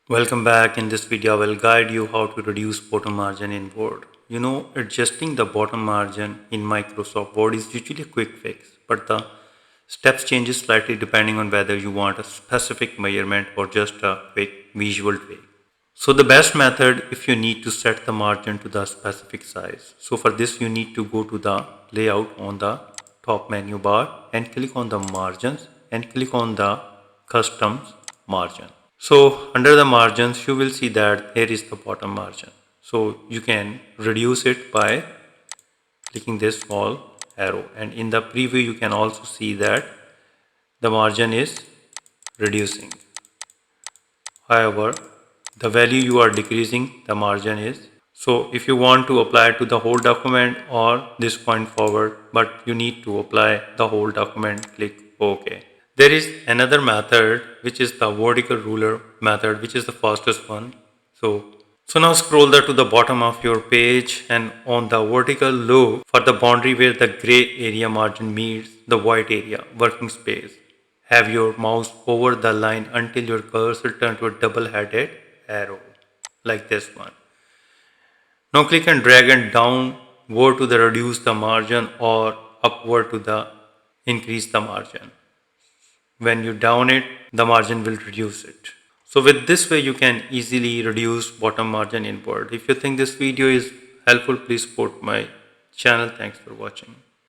Welcome back. In this video, I will guide you how to reduce bottom margin in Word. Adjusting the bottom margin in Microsoft Word is usually a quick fix, but the steps changes slightly depending on whether you want a specific measurement or just a quick visual tweak. So the best method if you need to set the margin to the specific size. So for this you need to go to the layout on the top menu bar and click on the margins and click on the customs margin. So under the margins, you will see that here is the bottom margin. So you can reduce it by clicking this small arrow. And in the preview, you can also see that the margin is reducing. However, the value you are decreasing, the margin is. So if you want to apply it to the whole document or this point forward, but you need to apply the whole document, click OK. There is another method which is the vertical ruler method, which is the fastest one. So now scroll to the bottom of your page and on the vertical look for the boundary where the gray area margin meets the white area working space. Have your mouse over the line until your cursor turns to a double-headed arrow like this one. Now click and drag and downward to the reduce the margin or upward to the increase the margin. When you down it, the margin will reduce it. So with this way, you can easily reduce bottom margin in Word. If you think this video is helpful, please support my channel. Thanks for watching.